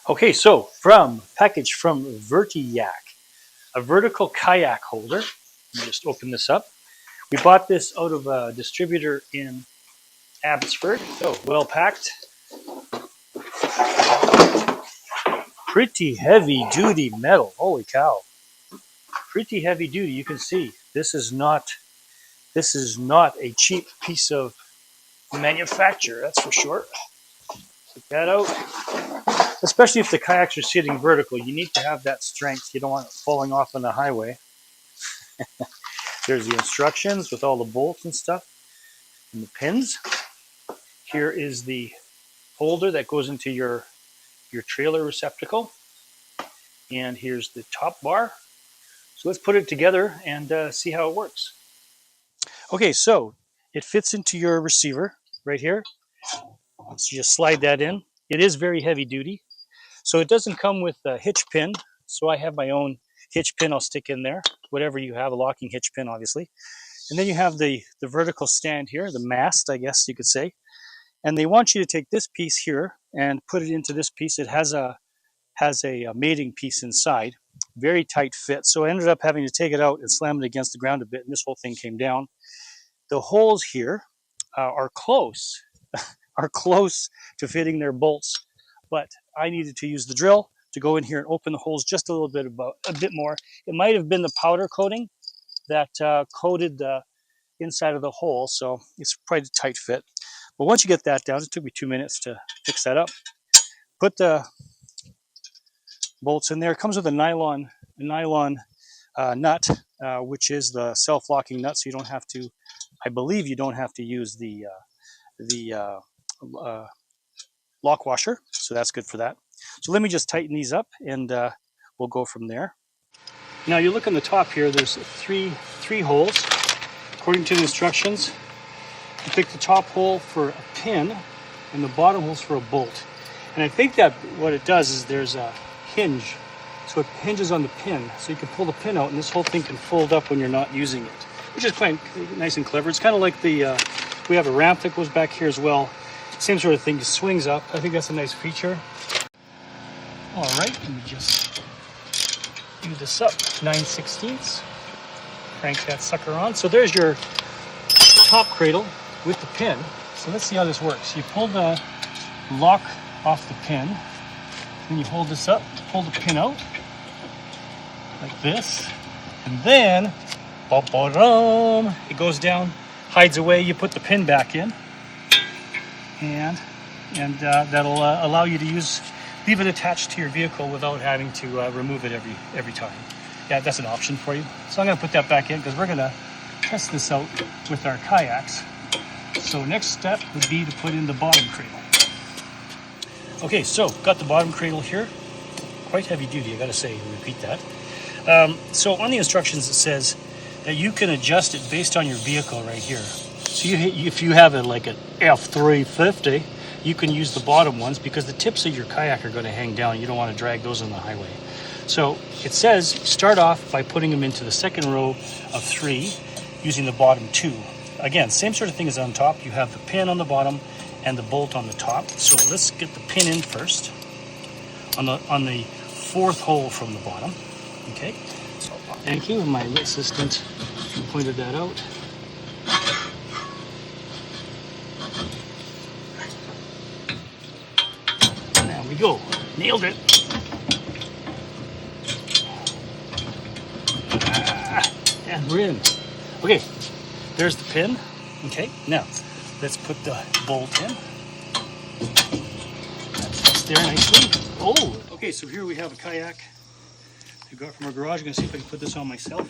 Okay, so package from Vertiyak, a vertical kayak holder. Let me just open this up. We bought this out of a distributor in Abbotsford. So well packed. Pretty heavy duty metal. Holy cow. Pretty heavy duty. You can see this is not a cheap piece of manufacture, that's for sure. Take that out. Especially if the kayaks are sitting vertical, you need to have that strength. You don't want it falling off on the highway. There's the instructions with all the bolts and stuff and the pins. Here is the holder that goes into your trailer receptacle. And here's the top bar. So let's put it together and see how it works. Okay, so it fits into your receiver right here. So you just slide that in. It is very heavy duty. So it doesn't come with a hitch pin. So I have my own hitch pin I'll stick in there. Whatever you have, a locking hitch pin, obviously. And then you have the vertical stand here, the mast, I guess you could say. And they want you to take this piece here and put it into this piece. It has a mating piece inside. Very tight fit. So I ended up having to take it out and slam it against the ground a bit, and this whole thing came down. The holes here are close to fitting their bolts, but I needed to use the drill to go in here and open the holes just a bit more. It might have been the powder coating that coated the inside of the hole, so it's quite a tight fit. But once you get that down, it took me 2 minutes to fix that up. Put the bolts in there. It comes with a nylon nut, which is the self-locking nut, so you don't have to. I believe you don't have to use the lock washer, so that's good for that. So let me just tighten these up, and we'll go from there. Now you look on the top here. There's three holes. According to the instructions, you pick the top hole for a pin, and the bottom hole's for a bolt. And I think that what it does is there's a hinge, so it hinges on the pin, so you can pull the pin out, and this whole thing can fold up when you're not using it, which is quite nice and clever. It's kind of like we have a ramp that goes back here as well. Same sort of thing, it swings up. I think that's a nice feature. All right, let me just do this up, 9/16. Crank that sucker on. So there's your top cradle with the pin. So let's see how this works. You pull the lock off the pin, then you hold this up, pull the pin out, like this, and then, it goes down, hides away, you put the pin back in, and that'll allow you to leave it attached to your vehicle without having to remove it every time. Yeah, that's an option for you. So I'm going to put that back in because we're going to test this out with our kayaks. So next step would be to put in the bottom cradle. Okay, so got the bottom cradle here. Quite heavy duty, I gotta say, repeat that. So on the instructions it says that you can adjust it based on your vehicle right here. So if you have like an F350, you can use the bottom ones because the tips of your kayak are going to hang down. You don't want to drag those on the highway. So it says start off by putting them into the second row of 3 using the bottom 2. Again, same sort of thing as on top. You have the pin on the bottom and the bolt on the top. So let's get the pin in first on the 4th hole from the bottom. Okay. So thank you. My assistant pointed that out. There we go. Nailed it. And we're in. Okay. There's the pin. Okay. Now let's put the bolt in. That's there nicely. Oh, okay, so here we have a kayak I got from our garage. I'm gonna see if I can put this on myself.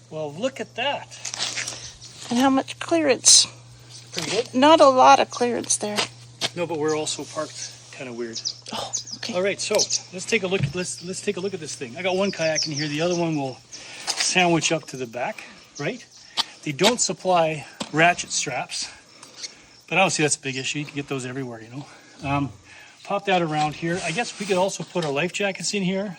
Well, look at that. And how much clearance? Pretty good. Not a lot of clearance there. No, but we're also parked kind of weird. Oh, okay. All right, so let's take a look. Let's take a look at this thing. I got one kayak in here. The other one will sandwich up to the back. Right? They don't supply ratchet straps, but obviously that's a big issue. You can get those everywhere, you know. Pop that around here. I guess we could also put our life jackets in here.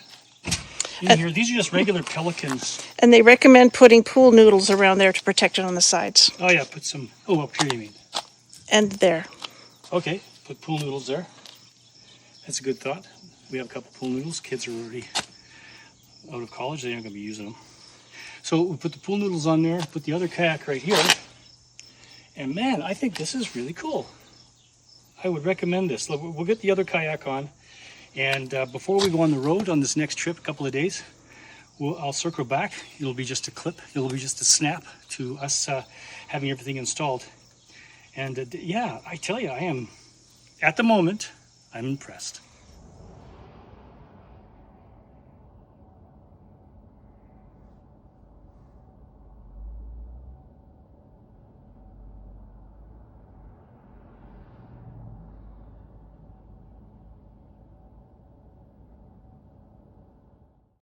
In here, these are just regular pelicans. And they recommend putting pool noodles around there to protect it on the sides. Oh yeah, put some. Oh, up here you mean? And there. Okay, put pool noodles there. That's a good thought. We have a couple pool noodles. Kids are already out of college. They aren't going to be using them. So we put the pool noodles on there. Put the other kayak right here. And man, I think this is really cool. I would recommend this. We'll get the other kayak on. And before we go on the road on this next trip, a couple of days, I'll circle back. It'll be just a clip. It'll be just a snap to us having everything installed. And yeah, I tell you, I am, at the moment, I'm impressed.